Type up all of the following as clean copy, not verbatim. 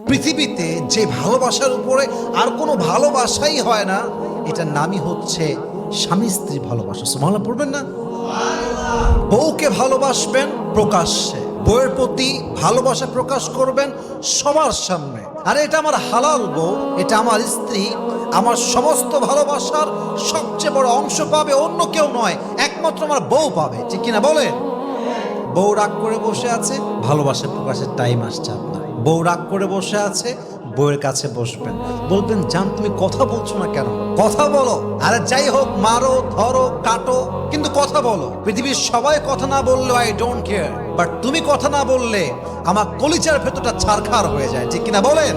পৃথিবীতে যে ভালোবাসার উপরে আর কোনো ভালোবাসাই হয় না, এটার নামই হচ্ছে স্বামী স্ত্রী ভালোবাসা। সুবহানাল্লাহ পড়বেন না? বউকে ভালোবাসবেন প্রকাশ্যে, বউয়ের প্রতি ভালোবাসা প্রকাশ করবেন সবার সামনে। আরে এটা আমার হালাল বউ, এটা আমার স্ত্রী, আমার সমস্ত ভালোবাসার সবচেয়ে বড় অংশ পাবে অন্য কেউ নয়, একমাত্র আমার বউ পাবে। ঠিক কিনা বলেন? বউ রাগ করে বসে আছে, ভালোবাসা প্রকাশের টাইম আসছে আপনার। বউ রাগ করে বসে আছে, বউয়ের কাছে বসবেন, বলবেন জান তুমি কথা বলছো না কেন? কথা বলো। আরে যাই হোক, মারো ধরো কাটো, কিন্তু কথা বলো। পৃথিবীর সবাই কথা না বললে আই ডোন্ট কেয়ার, বাট তুমি কথা না বললে আমার কলিজার ভেতরটা ছারখার হয়ে যায়। ঠিক কিনা বলেন?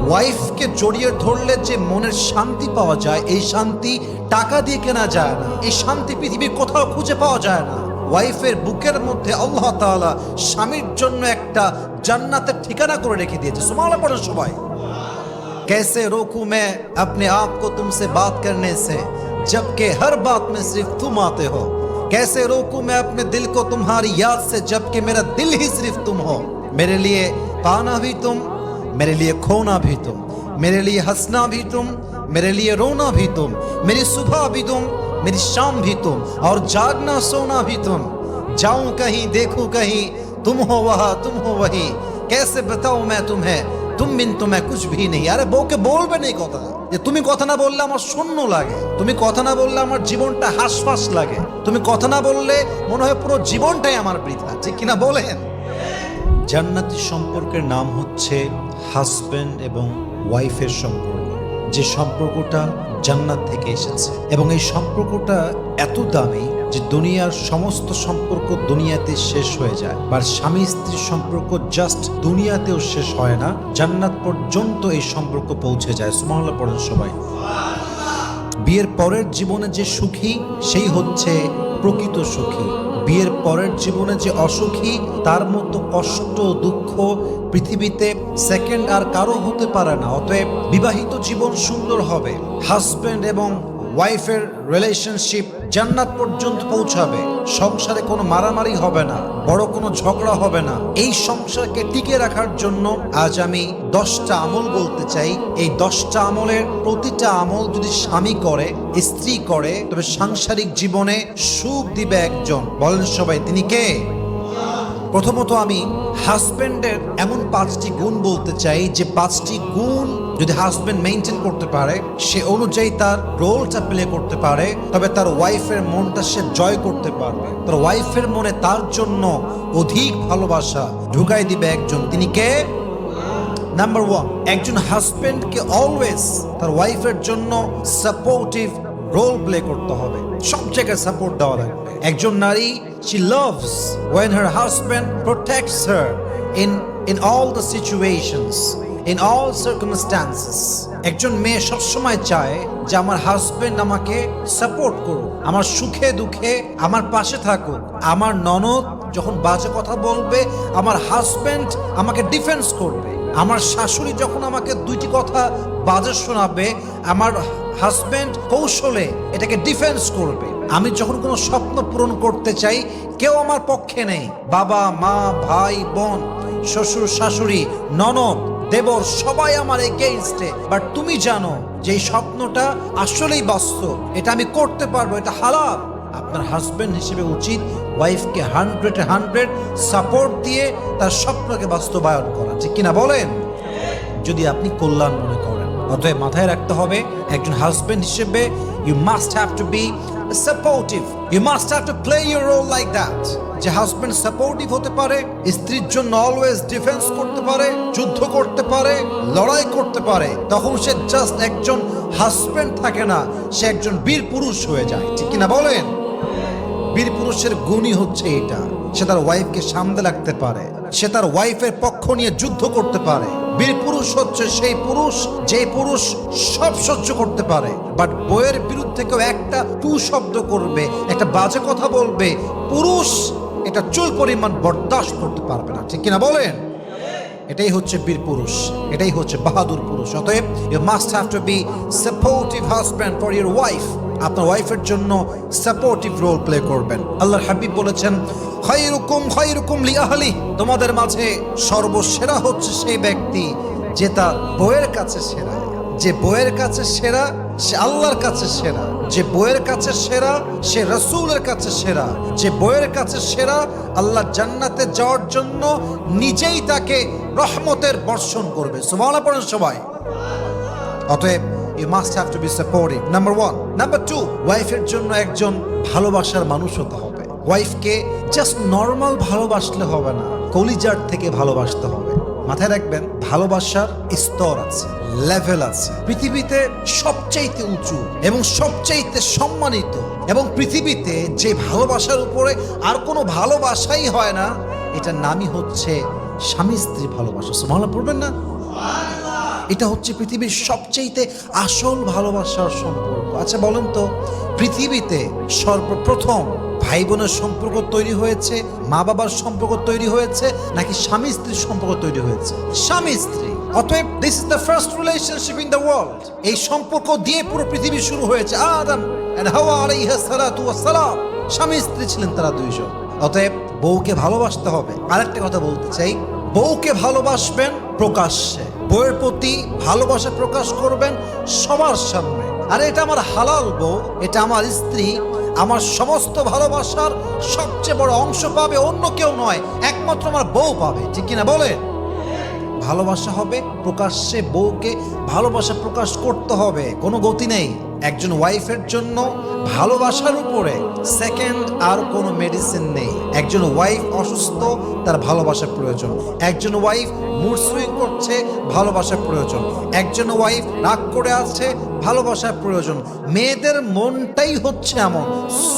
ওয়াইফকে জড়িয়ে ধরলে যে মনের শান্তি পাওয়া যায়, এই শান্তি টাকা দিয়ে কেনা যায় না, এই শান্তি পৃথিবীর কোথাও খুঁজে পাওয়া যায় না। ওয়াইফের বুকের মধ্যে আল্লাহ তাআলা স্বামীর জন্য একটা জান্নাতের ঠিকানা করে রেখে দিয়েছে। সুবহানাল্লাহ পড়েন সবাই। कैसे रोकूं मैं अपने आप को तुमसे बात करने से, जबकि हर बात में सिर्फ तुम आते हो। कैसे रोकूं मैं अपने दिल को तुम्हारी याद से, जबकि मेरा दिल ही सिर्फ तुम हो। मेरे लिए पाना भी तुम, मेरे लिए खोना भी तुम, मेरे लिए हंसना भी तुम, मेरे लिए रोना भी तुम, मेरी सुबह भी तुम, मेरी शाम भी तुम, और जागना सोना भी तुम। जाऊं कहीं देखूं कहीं, तुम हो वहाँ तुम हो वही। कैसे बताऊं मैं तुम्हें, तुम बिन तो मैं कुछ भी नहीं। আরে বউকে বলবেন এই কথা, যে তুমি কথা না বললে আমার শূন্য লাগে, তুমি কথা না বললে আমার জীবনটা হাসফাস লাগে, তুমি কথা না বললে মনে হয় পুরো জীবনটাই আমার বৃথা। ঠিক কিনা বলেন? জান্নাতি সম্পর্কের নাম হচ্ছে হাজব্যান্ড এবং ওয়াইফের সম্পর্ক, যে সম্পর্কটা জান্নাত থেকে এসেছে, এবং এই সম্পর্কটা এত দামি যে দুনিয়ার সমস্ত সম্পর্ক দুনিয়াতে শেষ হয়ে যায়। আর স্বামী স্ত্রীর সম্পর্ক জাস্ট দুনিয়াতেও শেষ হয় না, জান্নাত পর্যন্ত এই সম্পর্ক পৌঁছে যায়। সুবহানাল্লাহ পড়েন সবাই। বিয়ের পরের জীবনে যে সুখী, সেই হচ্ছে প্রকৃত সুখী। বিয়ের পরের জীবনে যে অসুখী, তার মতো কষ্ট দুঃখ পৃথিবীতে সেকেন্ড আর কারো হতে পারে না। অতএব বিবাহিত জীবন সুন্দর হবে, হাজব্যান্ড এবং ওয়াইফের রিলেশনশিপ জান্নাত পর্যন্ত পৌঁছাবে। সংসারে কোনো মারামারি হবে না, বড় কোনো ঝগড়া হবে না। এই সংসারকে টিকে রাখার জন্য আজ আমি 10টা আমল বলতে চাই। এই 10টা আমলের প্রতিটা আমল যদি স্বামী করে, স্ত্রী করে, তবে সাংসারিক জীবনে সুখ দিবে একজন। বলেন সবাই, তিনি কে? প্রথমত আমি হাজব্যান্ডের এমন 5টি গুণ বলতে চাই, যে 5টি গুণ যদি হাজব্যান্ড মেইনটেইন করতে পারে, সে অনুযায়ী তার রোলটা প্লে করতে পারে, তবে তার ওয়াইফের মনটা সে জয় করতে পারবে। তার ওয়াইফের মনে তার জন্য অধিক ভালোবাসা ঢুকাই দিবে একজন। তিনি কে? নাম্বার 1, একজন হাজব্যান্ডকে অলওয়েজ তার ওয়াইফের জন্য সাপোর্টিভ রোল প্লে করতে হবে, সব জায়গায় সাপোর্ট দেওয়া লাগবে। একজন নারী, she loves when her husband protects her in all the situations, in all circumstances. একজন মেয়ে সবসময় চায় যে আমার হাজবেন্ড আমাকে সাপোর্ট করুক, আমার সুখে দুঃখে আমার পাশে থাকুক। আমার ননদ যখন বাজে কথা বলবে, আমার হাজবেন্ড আমাকে ডিফেন্স করবে। আমার শাশুড়ি যখন আমাকে 2টি কথা বাজে শোনাবে, আমার হাজবেন্ড কৌশলে এটাকে ডিফেন্স করবে। আমি যখন কোনো স্বপ্ন পূরণ করতে চাই, কেউ আমার পক্ষে নেই। বাবা মা ভাই বোন শ্বশুর শাশুড়ি ননদ দেবর সবাই আমার এগেইনস্টে, বাট তুমি জানো যে এই স্বপ্নটা আসলেই বাস্তব, এটা আমি করতে পারবো, এটা হালাল। আপনার হাজবেন্ড হিসেবে উচিত ওয়াইফকে 100 সাপোর্ট দিয়ে তার স্বপ্নকে বাস্তবায়ন করা। ঠিক কিনা বলেন? যদি আপনি কল্যাণ মনে করেন। অতএব মাথায় রাখতে হবে, একজন হাজবেন্ড হিসেবে you must have to be supportive, you must have to play your role like that. যে হাজবেন্ড সাপোর্টিভ হতে পারে, স্ত্রীর জন্য অলওয়েজ ডিফেন্স করতে পারে, যুদ্ধ করতে পারে, লড়াই করতে পারে, তখন সে জাস্ট একজন হাজবেন্ড থাকে না, সে একজন বীর পুরুষ হয়ে যায়। ঠিক কিনা বলেন? বীর পুরুষের গুণই হচ্ছে এটা, সে তার ওয়াইফকে সামনে রাখতে পারে, সে তার ওয়াইফের পক্ষ নিয়ে যুদ্ধ করতে পারে। বীর পুরুষ হচ্ছে সেই পুরুষ যে পুরুষ সব সহ্য করতে পারে, বাট বইয়ের বিরুদ্ধে কেউ একটা টু শব্দ করবে, একটা বাজে কথা বলবে, পুরুষ এটা চুল পরিমাণ বরদাস্ত করতে পারবে না। ঠিক কিনা বলেন? এটাই হচ্ছে বীর পুরুষ, এটাই হচ্ছে বাহাদুর পুরুষ। অতএব you must have to be supportive husband for your wife. আপনার ওয়াইফের জন্য সাপোর্টিভ রোল প্লে করবেন। আল্লাহর হাবিব বলেছেন, খায়রুকুম খায়রুকুম লিআহলি, তোমাদের মাঝে সর্বসেরা হচ্ছে সেই ব্যক্তি যে তার বউয়ের কাছে সেরা। যে বউয়ের কাছে সেরা সে আল্লাহর কাছে সেরা। যে বউয়ের কাছে সেরা সে রাসূলের কাছে সেরা। যে বউয়ের কাছে সেরা আল্লাহ জান্নাতে যাওয়ার জন্য নিজেই তাকে রহমতের বর্ষণ করবে। সুবহানাল্লাহ পড়েন সবাই। অতএব you must have to be supportive, number 1. Number 2, ওয়াইফের জন্য একজন ভালোবাসার মানুষ হতে হবে। ওয়াইফকে জাস্ট নর্মাল ভালোবাসলে হবে না, কলিজার থেকে ভালোবাসতে হবে। মাথায় রাখবেন, ভালোবাসার স্তর আছে, লেভেল আছে। পৃথিবীতে সবচাইতে উঁচু এবং সবচাইতে সম্মানিত এবং পৃথিবীতে যে ভালোবাসার উপরে আর কোনো ভালোবাসাই হয় না, এটার নামই হচ্ছে স্বামী স্ত্রী ভালোবাসা। সুবহানাল্লাহ পড়বেন না? এটা হচ্ছে পৃথিবীর সবচেয়ে আসল ভালোবাসার সম্পর্ক। আচ্ছা বলেন তো, পৃথিবীতে সর্বপ্রথম ভাই বোনের সম্পর্ক তৈরি হয়েছে, মা বাবার সম্পর্ক তৈরি হয়েছে, নাকি স্বামী স্ত্রীর সম্পর্ক তৈরি হয়েছে? স্বামী স্ত্রী। অতএব this is the first relationship in the world. এই সম্পর্ক দিয়ে পুরো পৃথিবী শুরু হয়েছে। আদম এন্ড হাওয়া আলাইহিস সালাতু ওয়াস সালাম, স্বামী স্ত্রী ছিলেন তারা দুইজন। অতএব বউকে ভালোবাসতে হবে। আরেকটা কথা বলতে চাই, বউকে ভালোবাসবেন প্রকাশ্যে, বউয়ের প্রতি ভালোবাসা প্রকাশ করবেন সবার সামনে। আরে এটা আমার হালাল বউ, এটা আমার স্ত্রী, আমার সমস্ত ভালোবাসার সবচেয়ে বড় অংশ পাবে অন্য কেউ নয়, একমাত্র আমার বউ পাবে। ঠিক কিনা বলেন? ভালোবাসা হবে প্রকাশ্যে, বউকে ভালোবাসা প্রকাশ করতে হবে, কোনো গতি নেই। একজন ওয়াইফের জন্য ভালোবাসার উপরে সেকেন্ড আর কোনো মেডিসিন নেই। একজন ওয়াইফ অসুস্থ, তার ভালোবাসার প্রয়োজন। একজন ওয়াইফ মুড সুইং করছে, ভালোবাসার প্রয়োজন। একজন ওয়াইফ রাগ করে আছে, ভালোবাসার প্রয়োজন। মেয়েদের মনটাই হচ্ছে এমন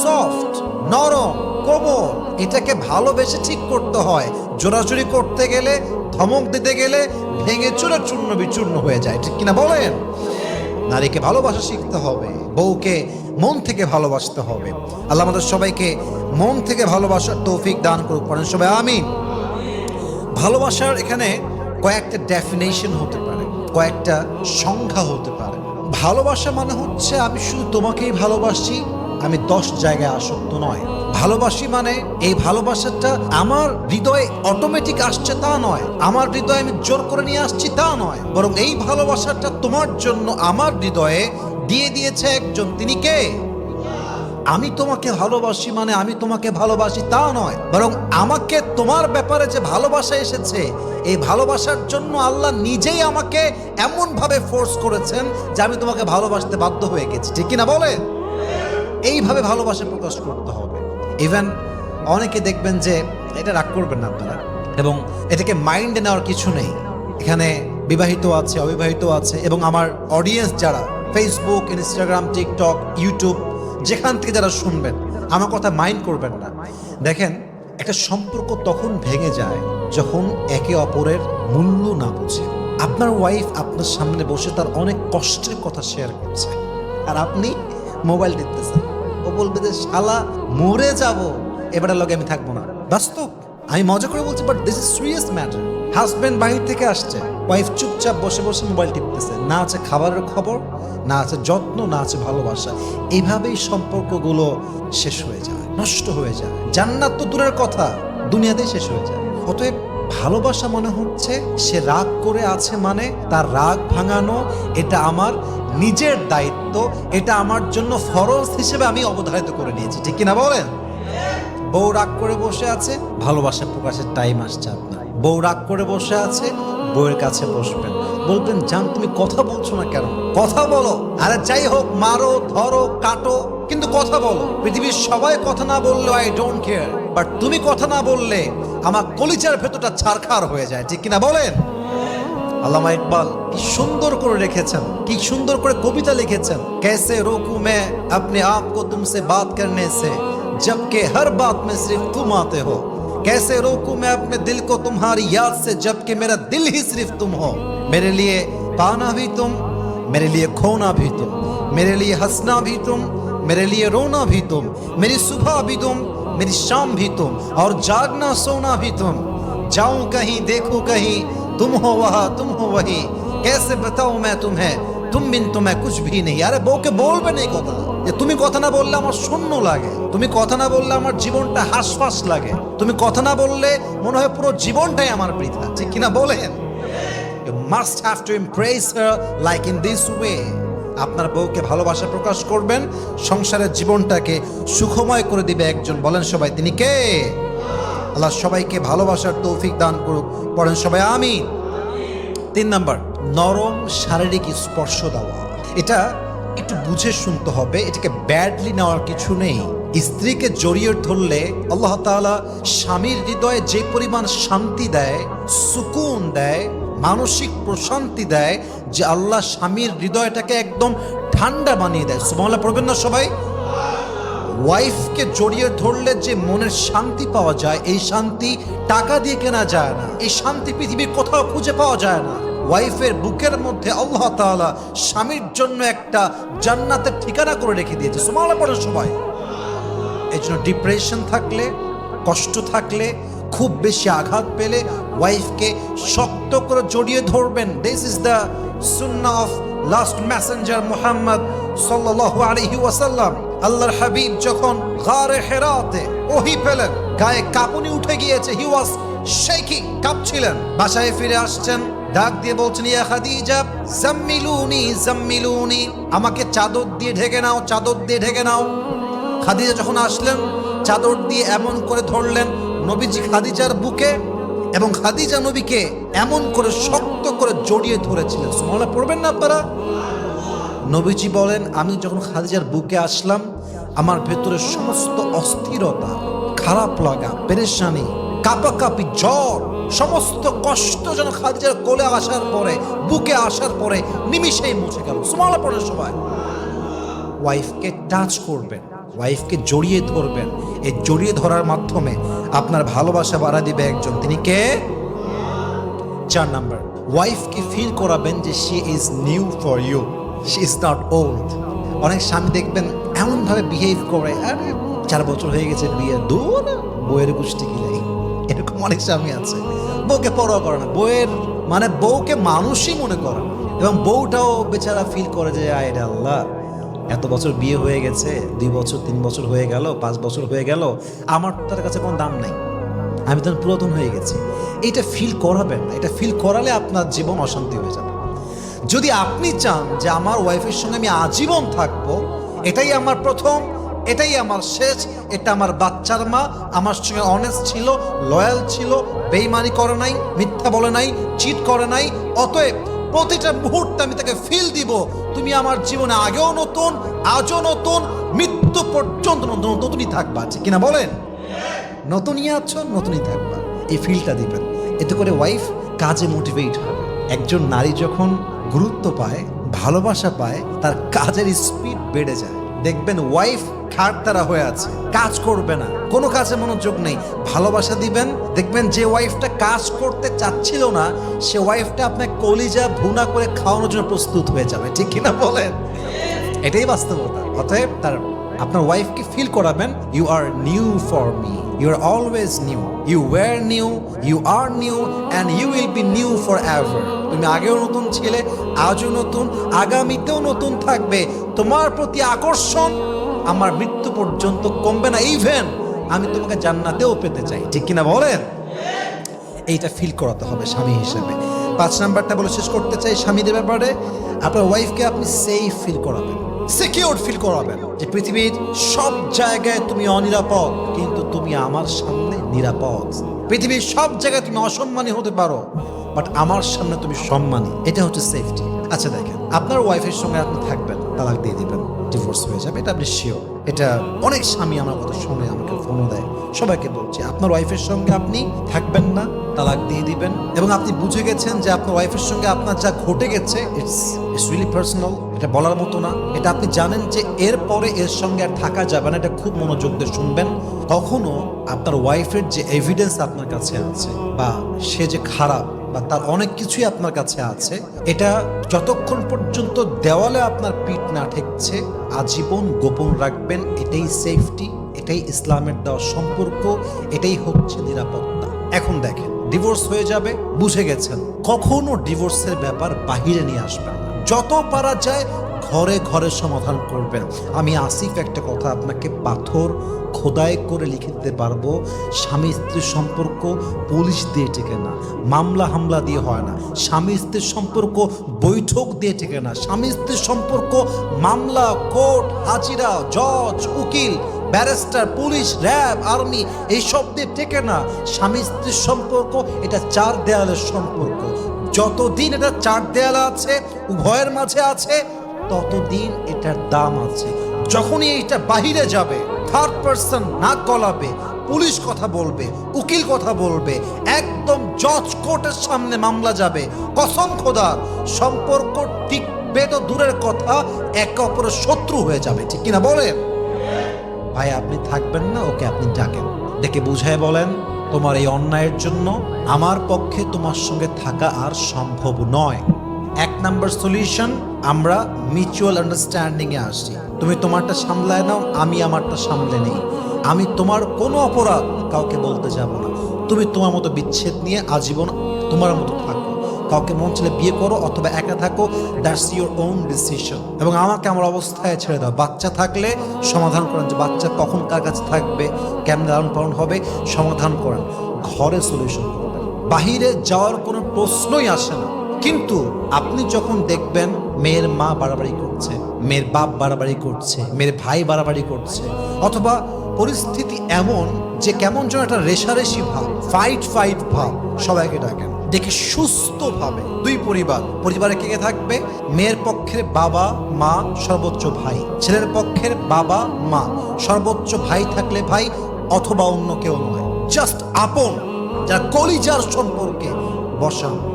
সফট, নরম, কোমল। এটাকে ভালোবেসে ঠিক করতে হয়। জোরাজুরি করতে গেলে, ধমক দিতে গেলে ভেঙে চুরে চূর্ণ বিচূর্ণ হয়ে যায়। ঠিক কিনা বলেন? নারীকে ভালোবাসা শিখতে হবে, বউকে মন থেকে ভালোবাসতে হবে। আল্লাহ আমাদের সবাইকে মন থেকে ভালোবাসার তৌফিক দান করুক, পড়েন সবাই আমিন। ভালোবাসার এখানে কয়েকটা ডেফিনেশন হতে পারে, কয়েকটা সংজ্ঞা হতে পারে। ভালোবাসা মানে হচ্ছে আমি শুধু তোমাকেই ভালোবাসি, আমি 10 জায়গায় আসক্ত নয়। ভালোবাসি মানে এই ভালোবাসাটা আমার হৃদয়ে অটোমেটিক আসছে তা নয়, আমার হৃদয়ে আমি জোর করে নিয়ে আসছি তা নয়, বরং এই ভালোবাসাটা তোমার জন্য আমার হৃদয়ে দিয়ে দিয়েছে একজন। তিনি কে? আমি তোমাকে ভালোবাসি মানে আমি তোমাকে ভালোবাসি তা নয়, বরং আমাকে তোমার ব্যাপারে যে ভালোবাসা এসেছে, এই ভালোবাসার জন্য আল্লাহ নিজেই আমাকে এমন ভাবে ফোর্স করেছেন যে আমি তোমাকে ভালোবাসতে বাধ্য হয়ে গেছি। ঠিক কিনা বলে? এইভাবে ভালোবাসা প্রকাশ করতে হবে। ইভেন অনেকে দেখবেন যে, এটা রাগ করবেন না আপনারা, এবং এটাকে মাইন্ডে নেওয়ার কিছু নেই। এখানে বিবাহিত আছে, অবিবাহিত আছে, এবং আমার অডিয়েন্স যারা ফেসবুক, ইনস্টাগ্রাম, টিকটক, ইউটিউব, যেখান থেকে যারা শুনবেন, আমার কথা মাইন্ড করবেন না। দেখেন, একটা সম্পর্ক তখন ভেঙে যায় যখন একে অপরের মূল্য না বুঝে। আপনার ওয়াইফ আপনার সামনে বসে তার অনেক কষ্টের কথা শেয়ার করছে, আর আপনি মোবাইল টিপতেছেন। ও বলবে যে শালা মরে যাব, এবারে লগে আমি থাকবো না। বাস্তব, আমি মজা করে বলছি, but this is serious matter. Husband বাহির থেকে আসছে, ওয়াইফ চুপচাপ বসে বসে মোবাইল টিপতেছে। না আছে খাবারের খবর, না আছে যত্ন, না আছে ভালোবাসা। এইভাবেই সম্পর্কগুলো শেষ হয়ে যায়, নষ্ট হয়ে যায়। জান্নাত তো দূরের কথা, দুনিয়াতেই শেষ হয়ে যায়। অতএব ভালোবাসা মনে হচ্ছে সে রাগ করে আছে মানে তার রাগ ভাঙানো, এটা আমার নিজের দায়িত্ব, এটা আমার জন্য ফরজ হিসেবে আমি অবধারিত করে নিয়েছি। ঠিক কিনা বলেন? বউ রাগ করে বসে আছে, ভালোবাসা প্রকাশের টাইম আসছে আপনার। বউ রাগ করে বসে আছে, বউয়ের কাছে বসবেন, বলবেন জান তুমি কথা বলছো না কেন? কথা বলো। আরে যাই হোক, মারো, ধরো, কাটো, কিন্তু কথা বলো। পৃথিবীর সবাই কথা না বললে আই ডোন্ট কেয়ার, বাট তুমি কথা না বললে আমার কলিজার ভেতরটা ছারখার হয়ে যায়। ঠিক কিনা বলেন? আল্লামা ইকবাল কি সুন্দর করে রেখেছেন, কি সুন্দর করে কবিতা লিখেছেন। कैसे रोकूं मैं अपने आप को तुमसे बात करने से जबकि हर बात में सिर्फ तुम आते हो। कैसे रोकूं मैं अपने दिल को तुम्हारी याद से जबकि मेरा दिल ही सिर्फ तुम हो। मेरे लिए पाना भी तुम, मेरे लिए खोना भी तुम, मेरे लिए हंसना भी तुम, मेरे लिए रोना भी तुम, मेरी सुबह भी तुम, मेरी शाम भी तुम, और जागना सोना भी तुम। जाऊं कहीं देखूं कहीं तुम हो वहाँ तुम हो वही, कैसे बताऊं मैं तुम्हें, तुम बिन तो मैं कुछ भी नहीं। यार बो के बोल भी नहीं কথা। যে তুমি কথা না বললে আমার শূন্য লাগে, তুমি কথা না বললে আমার জীবনটা হাসফাস লাগে, তুমি কথা না বললে মনে হয় পুরো জীবনটাই আমার বৃথা, ঠিক কিনা বলেন? You must have to embrace her like in this way. আপনার বউকে ভালোবাসা প্রকাশ করবেন, সংসারের জীবনটাকে সুখময় করে দিবে একজন। বলেন সবাই, তিনি কে? আল্লাহ সবাইকে ভালোবাসার তৌফিক দান করুক। পড়েন সবাই আমিন। 3 নাম্বার, নরম শারীরিক স্পর্শ দেওয়া। এটা একটু বুঝে শুনতে হবে, এটাকে ব্যাডলি নেওয়ার কিছু নেই। স্ত্রীকে জড়িয়ে ধরলে আল্লাহ তাআলা স্বামীর হৃদয়ে যে পরিমাণ শান্তি দেয়, সুকুন দেয়, মানসিক প্রশান্তি দেয়, যে আল্লাহ স্বামীর হৃদয়টাকে একদম ঠান্ডা বানিয়ে দেয়। সুবহানাল্লাহ পড়বেন না সবাই? ওয়াইফকে জড়িয়ে ধরলে যে মনের শান্তি পাওয়া যায়, এই শান্তি টাকা দিয়ে কেনা যায় না, এই শান্তি পৃথিবীর কোথাও খুঁজে পাওয়া যায় না। ওয়াইফের বুকের মধ্যে আল্লাহ তাআলা স্বামীর জন্য একটা জান্নাতের ঠিকানা করে রেখে দিয়েছে। সুবহানাল্লাহ পড়েন সবাই। এই জন্য ডিপ্রেশন থাকলে, কষ্ট থাকলে, খুব বেশি আঘাত পেলে ওয়াইফকে শক্ত করে জড়িয়ে ধরবেন। This is the Sunnah of last Messenger Muhammad সাল্লাল্লাহু আলাইহি ওয়াসাল্লাম। আল্লাহর হাবিব যখন গারে হেরাতে ওহী পেলেন, গায়ে কাঁপুনি উঠে গিয়েছে, হি ওয়াজ শেকিং, কাঁপছিলেন। বাসায় ফিরে আসছেন, ডাক দিয়ে বলছেন, ইয়া খাদিজা জাম্মিলুনি জাম্মিলুনি, আমাকে চাদর দিয়ে ঢেকে নাও, চাদর দিয়ে ঢেকে নাও। খাদিজা যখন আসলেন, চাদর দিয়ে এমন করে ধরলেন নবীজি খাদিজার বুকে, এবং খাদিজা নবীকে এমন করে শক্ত করে জড়িয়ে ধরেছিলেন। সুবহানাল্লাহ পড়বেন না আপনারা? নবীজি বলেন, আমি যখন খাদিজার বুকে আসলাম, আমার ভেতরে সমস্ত অস্থিরতা, খারাপ লাগা, পেরেশানি, কাঁপাকাঁপি, জ্বর, সমস্ত কষ্ট যেন খাদিজার কোলে আসার পরে, বুকে আসার পরে নিমিষেই মুছে গেল। সুবহানাল্লাহ পড়েন সবাই। ওয়াইফকে টাচ করবেন, ওয়াইফকে জড়িয়ে ধরবেন। এই জড়িয়ে ধরার মাধ্যমে আপনার ভালোবাসা বাড়া দিবে একজন, তিনি কে? 4 নাম্বার, ওয়াইফকে ফিল করাবেন যে she is new for you, she is not old. অনেক স্বামী দেখবেন এমনভাবে বিহেভ করে, আরে 4 বছর হয়ে গেছে বিয়ে, দূর বউয়ের গোষ্ঠী গিলাই। এরকম অনেক স্বামী আছে, বউকে পরোয়া করে না, বউকে মানুষই মনে করে, এবং বউটাও বেচারা ফিল করে যে আয় রে আল্লাহ, এত বছর বিয়ে হয়ে গেছে, 2 বছর 3 বছর হয়ে গেল, 5 বছর হয়ে গেল, আমার তার কাছে কোনো দাম নাই, আমি তো পুরাতন হয়ে গেছি। এটা ফিল করাবেন না, এটা ফিল করালে আপনার জীবন অশান্তি হয়ে যাবে। যদি আপনি চান যে আমার ওয়াইফের সঙ্গে আমি আজীবন থাকবো, এটাই আমার প্রথম, এটাই আমার শেষ, এটা আমার বাচ্চার মা, আমার সঙ্গে অনেস্ট ছিল, লয়াল ছিল, বেইমানি করে নাই, মিথ্যা বলে নাই, চিট করে নাই, অতএব প্রতিটা মুহূর্তে আমি তাকে ফিল দিব, তুমি আমার জীবনে আগেও নতুন, আজও নতুন, মৃত্যু পর্যন্ত নতুনই থাকবা, ঠিক কিনা বলেন? নতুনই আছো, নতুনই থাকবা, এই ফিলটা দিবেন। এতে করে ওয়াইফ কাজে মোটিভেট হবে। একজন নারী যখন গুরুত্ব পায়, ভালোবাসা পায়, তার কাজের স্পিড বেড়ে যায়। দেখবেন ওয়াইফ খাটতারা হয়ে আছে, কাজ করবে না, কোনো কাজে মনোযোগ নেই। ভালোবাসা দিবেন, দেখবেন যে ওয়াইফটা কাজ করতে চাচ্ছিল না, সে ওয়াইফটা আপনাকে কলিজা ভুনা করে খাওয়ানোর জন্য প্রস্তুত হয়ে যাবে, ঠিক কিনা বলেন? এটাই বাস্তবতা। অতএব আপনার ওয়াইফকে ফিল করাবেন, you are new for me, you are always new, you were new, you are new, and you will be new for ever. তুমি আগেও নতুন ছিলে, আজও নতুন, আগামীতেও নতুন থাকবে। তোমার প্রতি আকর্ষণ আমার মৃত্যু পর্যন্ত কমবে না, ইভেন আমি তোমাকে জান্নাতেও পেতে চাই, ঠিক কিনা বলেন? এইটা ফিল করাতে হবে স্বামী হিসেবে। 5 নাম্বারটা বলে শেষ করতে চাই স্বামীদের ব্যাপারে। আপনার ওয়াইফকে আপনি সেফ ফিল করাবেন, সিকিউর ফিল করাবেন, যে পৃথিবীর সব জায়গায় তুমি অনিরাপদ, কিন্তু তুমি আমার সামনে নিরাপদ। পৃথিবীর সব জায়গায় তুমি অসম্মানী হতে পারো, বাট আমার সামনে তুমি সম্মানী। এটা হচ্ছে সেফটি। আচ্ছা দেখেন, আপনার ওয়াইফের সঙ্গে আপনি থাকবেন, তালাক দিয়ে দিবেন, ডিভোর্স হয়ে যাবে, এটা আপনি শিওর। এটা অনেক স্বামী আমার কথা শুনে আমাকে ফোনও দেয়। সবাইকে বলছি, আপনার ওয়াইফের সঙ্গে আপনি থাকবেন না, তালাক দিয়ে দিবেন, এবং আপনি বুঝে গেছেন যে আপনার ওয়াইফের সঙ্গে আপনার যা ঘটে গেছে, ইটস রিয়েলি পার্সোনাল, এটা বলার মতো না। এটা আপনি জানেন যে এরপরে এর সঙ্গে আর থাকা যাবে না। এটা খুব মনোযোগ দিয়ে শুনবেন। কখনো আপনার ওয়াইফের যে এভিডেন্স আপনার কাছে আছে, বা সে যে খারাপ, বা তার অনেক কিছুই আপনার কাছে আছে, এটা যতক্ষণ পর্যন্ত দেওয়ালে আপনার পিঠ না ঠেকছে, আজীবন গোপন রাখবেন। এটাই সেফটি, এটাই ইসলামের দেওয়া সম্পর্ক, এটাই হচ্ছে নিরাপত্তা। এখন দেখেন, ডিভোর্স হয়ে যাবে, বুঝে গেছেন, কখনো ডিভোর্সের ব্যাপার বাহিরে নিয়ে আসবেন না। যত পারা যায় ঘরে ঘরে সমাধান করবেন। আমি আসিফ একটা কথা আপনাকে পাথর খোদাই করে লিখে দিতে পারবো, স্বামী স্ত্রীর সম্পর্ক পুলিশ দিয়ে টেকে না, মামলা হামলা দিয়ে হয় না। স্বামী স্ত্রীর সম্পর্ক বৈঠক দিয়ে টেকে না। স্বামী স্ত্রীর সম্পর্ক মামলা, কোর্ট, হাজিরা, জজ, উকিল, ব্যারিস্টার, পুলিশ, র্যাব, আর্মি এইসব দিয়ে টেকে না। স্বামী স্ত্রীর সম্পর্ক এটা চার দেয়ালের সম্পর্ক। যতদিন এটা চার দেয়াল আছে, উভয়ের মাঝে আছে, ততদিন এটার দাম আছে। যখনই এটা বাহিরে যাবে, থার্ড পারসন নাক গলাবে, পুলিশ কথা বলবে, উকিল কথা বলবে, একদম জজ কোর্টের সামনে মামলা যাবে, কসম খোদার সম্পর্ক টিকবে তো দূরের কথা, একে অপরের শত্রু হয়ে যাবে। ঠিক কিনা বলেন? ভাই আপনি থাকবেন না, ওকে আপনি ডাকেন, ডেকে বুঝায় বলেন, তোমার এই অন্যায়ের জন্য আমার পক্ষে তোমার সঙ্গে থাকা আর সম্ভব নয়। 1 নাম্বার সলিউশন, আমরা মিউচুয়াল আন্ডারস্ট্যান্ডিংয়ে আসি। তুমি তোমারটা সামলায় নাও, আমি আমারটা সামলে নেই। আমি তোমার কোনো অপরাধ কাউকে বলতে যাব না। তুমি তোমার মতো বিচ্ছেদ নিয়ে আজীবন তোমার মতো থাকো। কাউকে মন চাইলে বিয়ে করো অথবা একা থাকো, দ্যাটস ইউর ওন ডিসিশন। এবং আমাকে আমার অবস্থায় ছেড়ে দাও। বাচ্চা থাকলে সমাধান করেন, যে বাচ্চা কখন কার কাছে থাকবে, কেমন লালন পালন হবে, সমাধান করেন। ঘরে সলিউশন করবেন, বাহিরে যাওয়ার কোনো প্রশ্নই আসে না। কিন্তু আপনি যখন দেখবেন মেয়ের মা বাড়াবাড়ি করছে, মেয়ের বাপ বাড়াবাড়ি করছে, মেয়ের ভাই বাড়াবাড়ি করছে, অথবা পরিস্থিতি এমন যে কেমন যেন একটা রেশারেশি ভাব, ফাইট ভাব, সবাইকে ডাকেন, দেখে সুস্থভাবে দুই পরিবারে কে কে থাকবে? মেয়ের পক্ষের বাবা মা সর্বোচ্চ ভাই, ছেলের পক্ষের বাবা মা সর্বোচ্চ ভাই থাকলে ভাই, অথবা অন্য কেউ নয়, জাস্ট আপন, যার কলিজার সম্পর্কে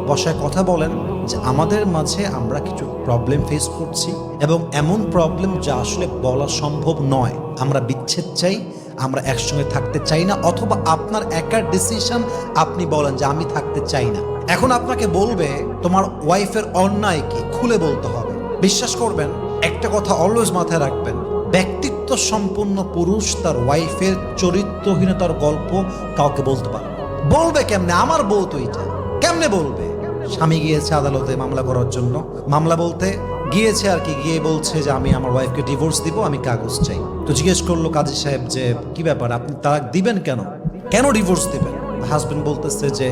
বসায় কথা বলেন যে আমাদের মাঝে আমরা কিছু প্রবলেম ফেস করছি, এবং এমন প্রবলেম যা আসলে বলা সম্ভব নয়। আমরা বিচ্ছেদ চাই, আমরা একসঙ্গে থাকতে চাই না, অথবা আপনার একার ডিসিশন, আপনি বলেন যে আমি থাকতে চাই না। এখন আপনাকে বলবে তোমার ওয়াইফের অন্যায় কি, খুলে বলতে হবে। বিশ্বাস করবেন, একটা কথা অলওয়েজ মাথায় রাখবেন, ব্যক্তিত্ব সম্পন্ন পুরুষ তার ওয়াইফের চরিত্রহীনতার গল্প কাউকে বলতে পারে। বলবে কেমনে? আমার বউ তো এটা, কেমনে বলবে? স্বামী গিয়েছে আদালতে মামলা করার জন্য, মামলা বলতে গিয়েছে আর কি, গিয়ে বলছে যে আমি আমার ওয়াইফকে ডিভোর্স দিব, আমি কাগজ চাই। তো জিজ্ঞেস করলো কাজী সাহেব যে কি ব্যাপার, আপনি তালাক দিবেন কেন, কেন ডিভোর্স দিবেন? হাজবেন্ড বলতেছে যে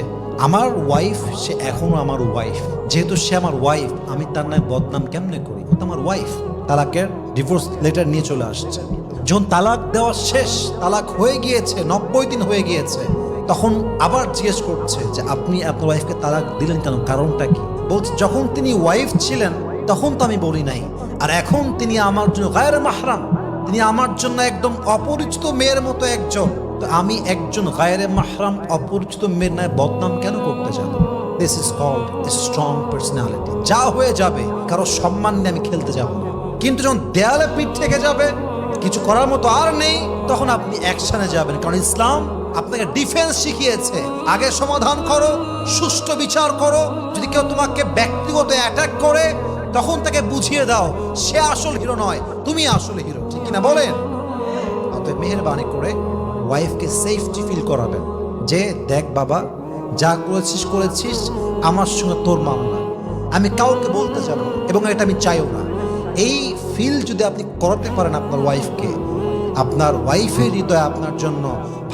আমার ওয়াইফ, সে এখনো আমার ওয়াইফ, যেহেতু সে আমার ওয়াইফ, আমি তার নামে বদনাম কেমনে করি, ও তো আমার ওয়াইফ। তালাকের ডিভোর্স লেটার নিয়ে চলে আসছে। যখন তালাক দেওয়া শেষ, তালাক হয়ে গিয়েছে, 90 দিন হয়ে গিয়েছে, তখন আবার জিজ্ঞেস করছে যে আপনি আপনার ওয়াইফকে তালাক দিলেন কেন, কারণটা কি? বলছে যখন তিনি ওয়াইফ ছিলেন তখন তো আমি বলি নাই, আর এখন তিনি আমার জন্য গায়রে মাহরাম, তিনি আমার জন্য একদম অপরিচিত মেয়ের মতো একজন, তো আমি একজন গায়রে মাহরাম অপরিচিত মেয়ের নামে বদনাম কেন করতে যাব? This is called a strong personality. যা হয়ে যাবে, কারো সম্মান নিয়ে আমি খেলতে যাব না। কিন্তু যখন দেয়ালে পিঠ থেকে যাবে, কিছু করার মতো আর নেই, তখন আপনি অ্যাকশনে যাবেন। কারণ ইসলাম আপনাকে ডিফেন্স শিখিয়েছে, আগে সমাধান করো, সুষ্ঠু বিচার করো। যদি কেউ তোমাকে ব্যক্তিগত অ্যাটাক করে, তখন তাকে বুঝিয়ে দাও সে আসল হিরো নয়, তুমি আসল হিরো। ঠিক কিনা বলেন? অতএব মেহেরবানি করে ওয়াইফকে সেফটি ফিল করাবেন যে দেখ বাবা, যা করেছিস আমার সঙ্গে তোর মামলা, আমি কাউকে বলতে যাব না, এবং এটা আমি চাইও না। এই ফিল যদি আপনি করাতে পারেন আপনার ওয়াইফকে, আপনার ওয়াইফের হৃদয়ে আপনার জন্য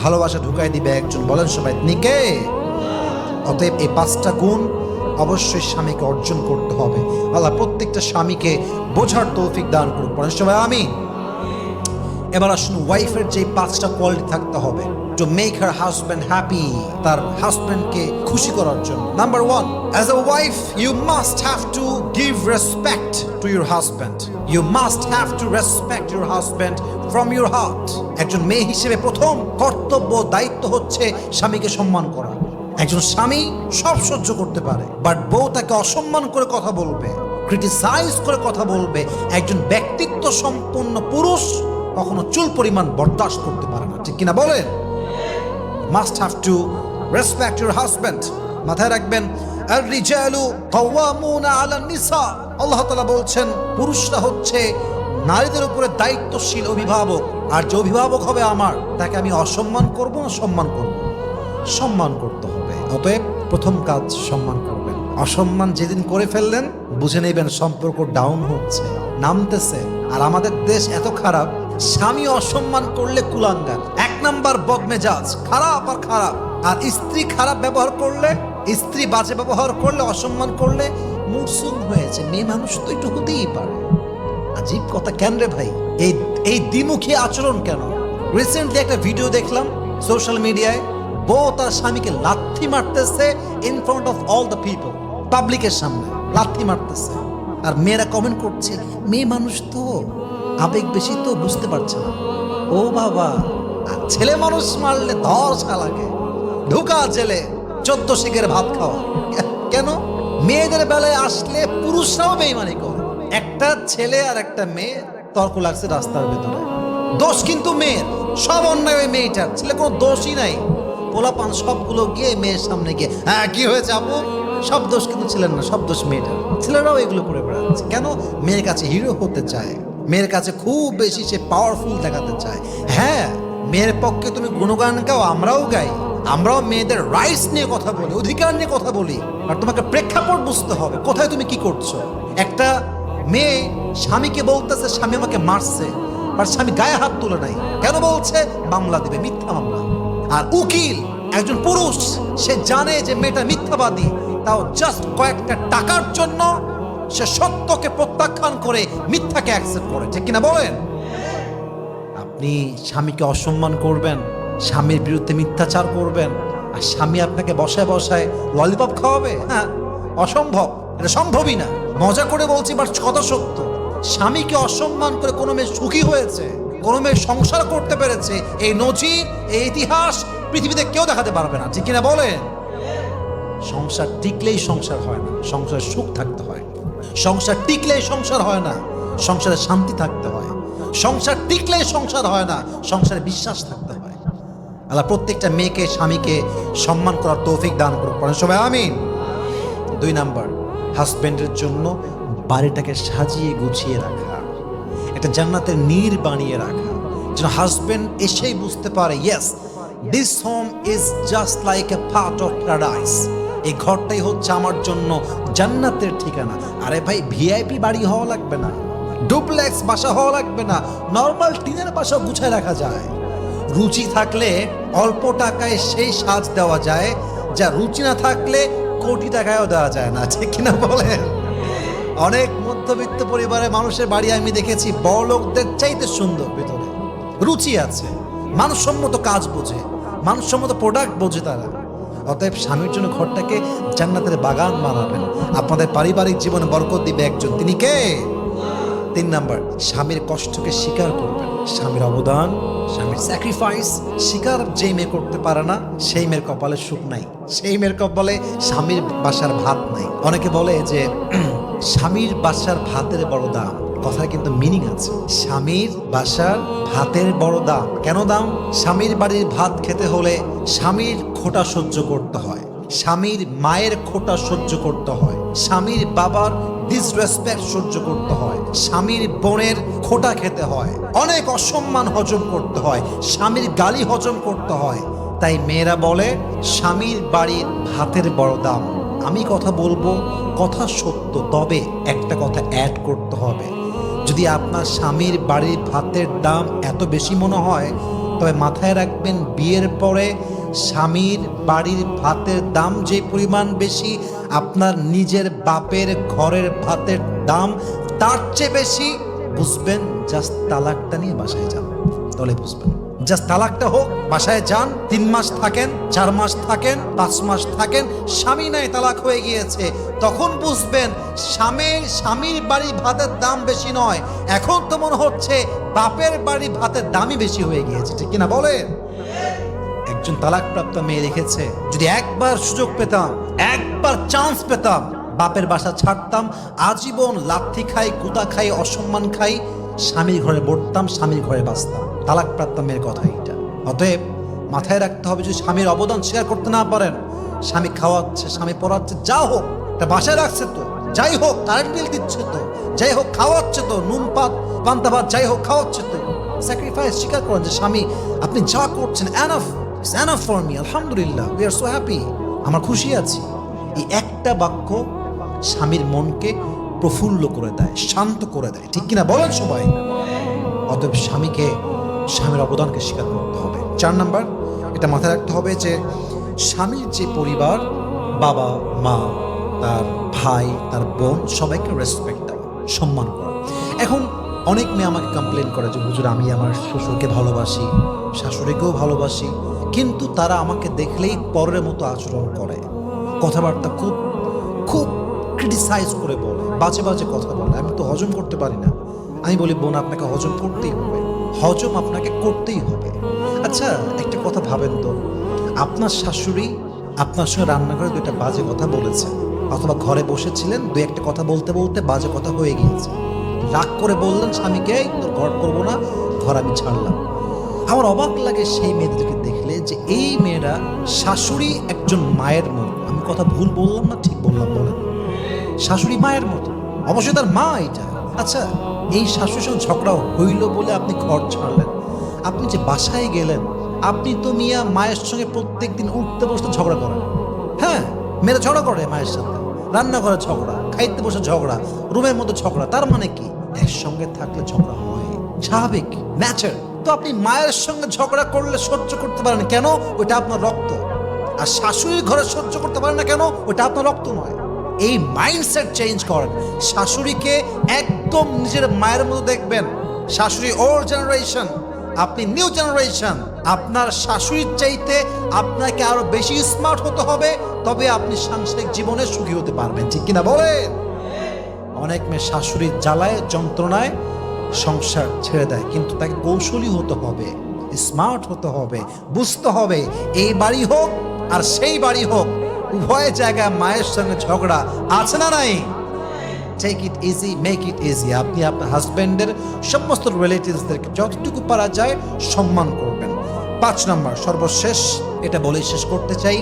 ভালোবাসা ঢুকাই দিবে একজন। বলেন সবাই নিকে। অতএব এই 5টা গুণ অবশ্যই স্বামীকে অর্জন করতে হবে। আল্লাহ প্রত্যেকটা স্বামীকে বোঝার তৌফিক দান করুক। বলেন সবাই আমিন। এবার আসুন, ওয়াইফের যে 5টা কোয়ালিটি থাকতে হবে to make her husband happy, তার হাজব্যান্ডকে খুশি করার জন্য। Number 1, as a wife you must have to give respect to your husband. You must have to respect your husband from your heart. একজন মেয়ে হিসেবে প্রথম কর্তব্য, দায়িত্ব হচ্ছে স্বামীকে সম্মান করা। একজন স্বামী সব সহ্য করতে পারে, বাট বউ তাকে অসম্মান করে কথা বলবে, ক্রিটিসাইজ করে কথা বলবে, একজন ব্যক্তিত্ব সম্পন্ন পুরুষ কখনো চুল পরিমাণ বরদাস্ত করতে পারে না। ঠিক কিনা বলেন? Must have to respect your husband. মাথায় রাখবেন, আর রিজালু কাওয়ামুনা আলান নিসা। আল্লাহ তাআলা বলছেন পুরুষরা হচ্ছে নারীদের উপরে দায়িত্বশীল অভিভাবক, আর যে অভিভাবক হবে আমার, তাকে আমি অসম্মান করব না সম্মান করব? সম্মান করতে হবে। অতএব প্রথম কাজ সম্মান করবেন। অসম্মান যেদিন করে ফেললেন, বুঝে নেবেন সম্পর্ক ডাউন হচ্ছে। নামতেছে। আর আমাদের দেশ এত খারাপ, স্বামী অসম্মান করলে কুলাঙ্গার, 1 নাম্বার বদমেজাজ, খারাপ আর খারাপ। আর স্ত্রী খারাপ ব্যবহার করলে, স্ত্রী বাজে ব্যবহার করলে, অসম্মান করলে মুরসুম হয়েছে। মেয়ে মানুষ তো একটু হতেই পারে। আজীব কথা, কেন রে ভাই এই দ্বিমুখী আচরণ কেন? রিসেন্টলি একটা ভিডিও দেখলাম সোশ্যাল মিডিয়ায়, বউ তার স্বামীকে লাথি মারতেছে in front of all the people, পাবলিকের সামনে লাথি মারতেছে। আর মেয়েরা কমেন্ট করছে, মেয়ে মানুষ তো, আবেগ বেশি তো, বুঝতে পারছে না। ও বাবা, আর ছেলে মানুষ মারলে 10 লাগে, ঢোকা জেলে, 14 শিখের ভাত খাওয়া। কেন? মেয়েদের বেলায় আসলে পুরুষরাও বেইমানি করে। একটা ছেলে আর একটা মেয়ে তর্ক লাগছে রাস্তার ভেতরে, দোষ কিন্তু মেয়ের, সব অন্যায় ওই মেয়েটার, ছেলে কোনো দোষই নাই। পোলাপান সবগুলো গিয়ে মেয়ের সামনে গিয়ে, হ্যাঁ কি হয়েছে আপু, সব দোষ কিন্তু ছেলের না, সব দোষ মেয়েটার। ছেলেরাও এগুলো করে বেড়াচ্ছে। কেন? মেয়ের কাছে হিরো হতে চায়, মেয়ের কাছে খুব বেশি সে পাওয়ারফুল দেখাতে চায়। হ্যাঁ, মেয়ের পক্ষে তুমি গুণগান গাও, আমরাও গাই, আমরাও মেয়েদের রাইটস নিয়ে কথা বলি, অধিকার নিয়ে কথা বলি। আর তোমাকে প্রেক্ষাপট বুঝতে হবে, কোথায় তুমি কি করছো। একটা মেয়ে স্বামীকে বলতেছে স্বামী আমাকে মারছে, আর স্বামী গায়ে হাত তুলে নাই, কেন বলছে? মামলা দিবে, মিথ্যা মামলা। আর উকিল একজন পুরুষ, সে জানে যে মেয়েটা মিথ্যাবাদী, তাও জাস্ট কয়েকটা টাকার জন্য সে সত্যকে প্রত্যাখ্যান করে মিথ্যাকে অ্যাকসেপ্ট করে, ঠিক কিনা বলেন? আপনি স্বামীকে অসম্মান করবেন, স্বামীর বিরুদ্ধে মিথ্যাচার করবেন, আর স্বামী আপনাকে বসায় বসায় ললিপপ খাওয়াবে? হ্যাঁ, অসম্ভব, এটা সম্ভবই না। মজা করে বলছি, বাট কথা সত্য। স্বামীকে অসম্মান করে কোনো মেয়ে সুখী হয়েছে, কোনো মেয়ে সংসার করতে পেরেছে, এই নজির, এই ইতিহাস পৃথিবীতে কেউ দেখাতে পারবে না, ঠিক কিনা বলেন? সংসার টিকলেই সংসার হয় না, সংসারে সুখ থাকতে হয়। সংসার টিকলেই সংসার হয় না, সংসারে শান্তি থাকতে হয়। সংসার টিকলেই সংসার হয় না, সংসারে বিশ্বাস থাকতে হয়। আল্লাহ প্রত্যেকটা মেয়েকে, স্বামীকে সম্মান করার তৌফিক দান করুক, পড়েন সবাই আমিন। 2 নাম্বার, হাজবেন্ডের জন্য বাড়িটাকে সাজিয়ে গুছিয়ে রাখা, একটা জান্নাতের নীড় বানিয়ে রাখা, যেন হাজবেন্ড এসেই বুঝতে পারে, yes, this home is just like a part of paradise. এই ঘরটাই হচ্ছে আমার জন্য জান্নাতের ঠিকানা। আরে ভাই, ভিআইপি বাড়ি হওয়া লাগবে না, ডুপ্লেক্স বাসা হওয়া লাগবে না, নর্মাল টিনের বাসা গুছায় রাখা যায়। রুচি থাকলে অল্প টাকায় সেই সাজ দেওয়া যায়, যা রুচি না থাকলে কোটি টাকায়ও দেওয়া যায় না, ঠিক কিনা বলেন? অনেক মধ্যবিত্ত পরিবারের মানুষের বাড়ি আমি দেখেছি বড় লোকদের চাইতে সুন্দর, ভিতরে রুচি আছে, মানসম্মত কাজ বোঝে, মানসম্মত প্রোডাক্ট বোঝে তারা। অতএব স্বামীর জন্য ঘরটাকে জান্নাতের বাগান বানাবেন, আপনাদের পারিবারিক জীবনে বরকত দিবে একজন, তিনি কে? 3 নাম্বার, স্বামীর কষ্টকে স্বীকার করবেন, স্বামীর অবদান, স্বামীর স্যাক্রিফাইস স্বীকার যেই মেয়ে করতে পারে না, সেই মেয়ের কপালে সুখ নাই, সেই মেয়ের কপালে স্বামীর বাসার ভাত নাই। অনেকে বলে যে স্বামীর বাসার ভাতের বড় দাম, কথা কিন্তু মিনিং আছে। স্বামীর বাসার ভাতের বড় দাম কেন দাম? স্বামীর বাড়ির ভাত খেতে হলে স্বামীর খোঁটা সহ্য করতে হয়, স্বামীর মায়ের খোঁটা সহ্য করতে হয়, স্বামীর বাবার ডিসরেসপেক্ট সহ্য করতে হয়, স্বামীর বোনের খোঁটা খেতে হয়, অনেক অসম্মান হজম করতে হয়, স্বামীর গালি হজম করতে হয়। তাই মেয়েরা বলে স্বামীর বাড়ির ভাতের বড় দাম। আমি কথা বলবো, কথা সত্য, তবে একটা কথা অ্যাড করতে হবে। যদি আপনার স্বামীর বাড়ির ভাতের দাম এত বেশি মনে হয়, তবে মাথায় রাখবেন বিয়ের পরে স্বামীর বাড়ির ভাতের দাম যে পরিমাণ বেশি, আপনার নিজের বাপের ঘরের ভাতের দাম তার চেয়ে বেশি। বুঝবেন, জাস্ট তালাকটা নিয়ে বাসায় যান, তাহলে বুঝবেন। জাস্ট তালাকটা হোক, বাসায় যান, 3 মাস থাকেন, 4 মাস থাকেন, 5 মাস থাকেন, স্বামী নাই তালাক হয়ে গিয়েছে, তখন বুঝবেন স্বামীর বাড়ির ভাতের দাম বেশি নয়, এখন তো মনে হচ্ছে বাপের বাড়ি ভাতের দামই বেশি হয়ে গিয়েছে, ঠিক কিনা বলেন? একজন তালাকপ্রাপ্ত মেয়ে লিখেছে, যদি একবার সুযোগ পেতাম, একবার চান্স পেতাম, বাপের বাসা ছাড়তাম, আজীবন লাথি খাই, গুতা খাই, অসম্মান খাই, স্বামীর ঘরে বসতাম, স্বামীর ঘরে বাঁচতাম। তালাকপ্রাপ্ত মেয়ের কথা এইটা। অতএব মাথায় রাখতে হবে, যদি স্বামীর অবদান স্বীকার করতে না পারেন, স্বামী খাওয়াচ্ছে, স্বামী পড়াচ্ছে, যা হোক, তা বাসায় রাখছে তো, যাই হোক কারেন্ট বিল দিচ্ছে তো, যাই হোক খাওয়াচ্ছে তো, নুন পাত পান্তা ভাত যাই হোক খাওয়াচ্ছে তো, স্যাক্রিফাইস স্বীকার করেন যে স্বামী আপনি যা করছেন enough, it's enough for me, আলহামদুলিল্লাহ, উই আর সো হ্যাপি, আমরা খুশি আছি। এই একটা বাক্য স্বামীর মনকে প্রফুল্ল করে দেয়, শান্ত করে দেয়, ঠিক কিনা বলেন সবাই? অতএব স্বামীর অবদানকে স্বীকার করতে হবে। 4 নাম্বার, এটা মাথায় রাখতে হবে যে স্বামীর যে পরিবার, বাবা মা, তার ভাই, তার বোন, সবাইকে রেসপেক্ট দেওয়া, সম্মান করা। এখন অনেক মেয়ে আমাকে কমপ্লেন করে যে হুজুর, আমি আমার শ্বশুরকে ভালোবাসি, শাশুড়িকেও ভালোবাসি, কিন্তু তারা আমাকে দেখলেই পরের মতো আচরণ করে, কথাবার্তা খুব খুব ক্রিটিসাইজ করে বলে, বাজে বাজে কথা বলে, আমি তো হজম করতে পারি না। আমি বলি, বোন, আপনাকে হজম করতেই হবে, হজম আপনাকে করতেই হবে। আচ্ছা, একটা কথা ভাবেন তো, আপনার শাশুড়ি আপনার সঙ্গে রান্নাঘরে 2টা বাজে কথা বলেছে, অথবা ঘরে বসেছিলেন, 2-1টা কথা বলতে বলতে বাজে কথা হয়ে গিয়েছে, রাগ করে বললেন স্বামীকে, তোর ঘর করবো না, ঘর আমি ছাড়লাম। আমার অবাক লাগে সেই মেয়েদেরকে দেখলে যে এই মেয়েরা শাশুড়ি একজন মায়ের মতো। আমি কথা ভুল বললাম না ঠিক বললাম বলেন? শাশুড়ি মায়ের মতো, অবশ্যই তার মা এটা। আচ্ছা, এই শাশুড়ির সঙ্গে ঝগড়া হইল বলে আপনি ঘর ছাড়লেন, আপনি যে বাসায় গেলেন, আপনি তো মিয়া মায়ের সঙ্গে প্রত্যেক দিন উঠতে বসতে ঝগড়া করেন। হ্যাঁ, মেয়েরা ঝগড়া করে মায়ের সাথে, রান্নাঘরে ঝগড়া, খাইতে বসে ঝগড়া, রুমের মধ্যে ঝগড়া। তার মানে কি? একসঙ্গে থাকলে ঝগড়া হয়, স্বাভাবিক, ন্যাচার। তো আপনি মায়ের সঙ্গে ঝগড়া করলে সহ্য করতে পারেন কেন? ওইটা আপনার রক্ত। আর শাশুড়ির ঘরে সহ্য করতে পারেন না কেন? ওইটা আপনার রক্ত নয়। এই মাইন্ডসেট চেঞ্জ করেন। শাশুড়িকে একদম নিজের মায়ের মতো দেখবেন। শাশুড়ি ওল্ড জেনারেশন, আপনি নিউ জেনারেশন। আপনার শাশুড়ির চাইতে আপনাকে আরো বেশি স্মার্ট হতে হবে, তবে আপনি সাংসারিক জীবনে সুখী হতে পারবেন, ঠিক কিনা বলেন? অনেক মেয়ে শাশুড়ির জ্বালায়, যন্ত্রণায় সংসার ছেড়ে দেয়, কিন্তু তাকে কৌশলী হতে হবে, স্মার্ট হতে হবে, বুঝতে হবে এই বাড়ি হোক আর সেই বাড়ি হোক, উভয় জায়গায় মায়ের সঙ্গে ঝগড়া আছে না নাই? Take it easy, make it easy. আপনি আপনার হাজব্যান্ডের সমস্ত রিলেটিভসদেরকে যতটুকু পারা যায় সম্মান করবেন। 5 নাম্বার, সর্বশেষ, এটা বলেই শেষ করতে চাই,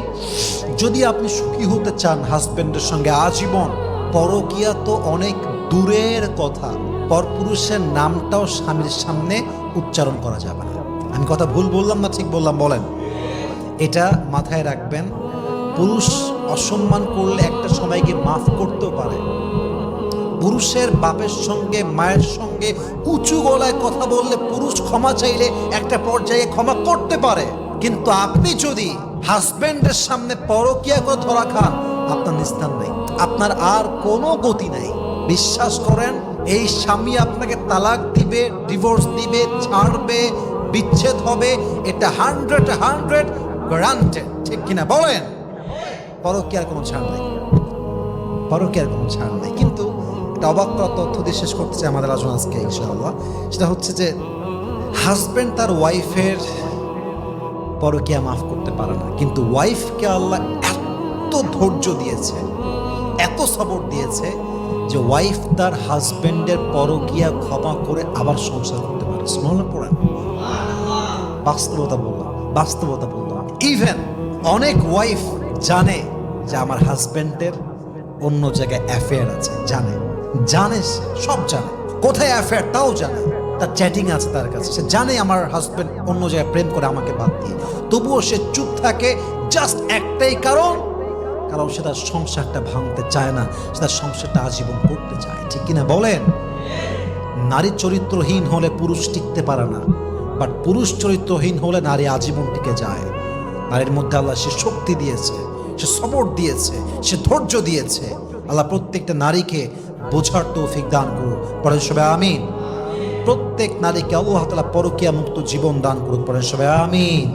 যদি আপনি সুখী হতে চান হাজব্যান্ডের সঙ্গে আজীবন, পরকীয়া তো অনেক দূরের কথা, পরপুরুষের নামটাও স্বামীর সামনে উচ্চারণ করা যাবে না। আমি কথা ভুল বললাম না ঠিক বললাম বলেন? এটা মাথায় রাখবেন। পুরুষ অসম্মান করলে একটা সময় গিয়ে মাফ করতেও পারে। পুরুষের বাপের সঙ্গে মায়ের সঙ্গে উঁচু গলায় কথা বললে পুরুষ ক্ষমা চাইলে একটা পর্যায়ে ক্ষমা করতে পারে, কিন্তু আপনি যদি হাজবেন্ডের সামনে পরকীয়া করে ধরা খান, আপনার নিস্তার নেই, আপনার আর কোনো গতি নাই। বিশ্বাস করেন, এই স্বামী আপনাকে তালাক দিবে, ডিভোর্স দিবে, ছাড়বে, বিচ্ছেদ হবে, এটা 100% গ্যারান্টেড, ঠিক কিনা বলেন? পরকীয়ার কোনো ছাড় নেই, পরকীয়ার কোনো ছাড় নেই। কিন্তু একটা অবাক করা তথ্য দিয়ে শেষ করতে চাই আমাদের আলোচনা আজকে ইনশাআল্লাহ। সেটা হচ্ছে যে হাজব্যান্ড তার ওয়াইফের পরকীয়া মাফ করতে পারে না, কিন্তু ওয়াইফকে আল্লাহ এত ধৈর্য দিয়েছে, এত সবর দিয়েছে যে ওয়াইফ তার হাজব্যান্ডের পরকীয়া ক্ষমা করে আবার সংসার করতে পারে। সুবহানাল্লাহ পড়েন। বাস্তবতা বললাম, বাস্তবতা বললাম। ইভেন অনেক ওয়াইফ জানে যে আমার হাজব্যান্ডের অন্য জায়গায় অ্যাফেয়ার আছে, জানে, সে সব জানে, কোথায় অ্যাফেয়ার তাও জানে, তার চ্যাটিং আছে তার কাছে, সে জানে আমার হাজব্যান্ড অন্য জায়গায় প্রেম করে আমাকে বাদ দিয়ে, তবুও সে চুপ থাকে। জাস্ট একটাই কারণ সে তার সংসারটা ভাঙতে চায় না, সে তার সংসারটা আজীবন করতে চায়, ঠিক কিনা বলেন? নারী চরিত্রহীন হলে পুরুষ টিকতে পারে না, বাট পুরুষ চরিত্রহীন হলে নারী আজীবন টিকে যায়। নারীর মধ্যে আল্লাহ সে শক্তি দিয়েছে, সে সবর দিয়েছে, সে ধৈর্য দিয়েছে। আল্লাহ প্রত্যেকটা নারীকে বোঝার তৌফিক দান করুক, পড়েন সবাই আমিন। প্রত্যেক নারীকে আল্লাহ তাআলা পরকীয়া মুক্ত জীবন দান করুক, পড়েন সবাই আমিন।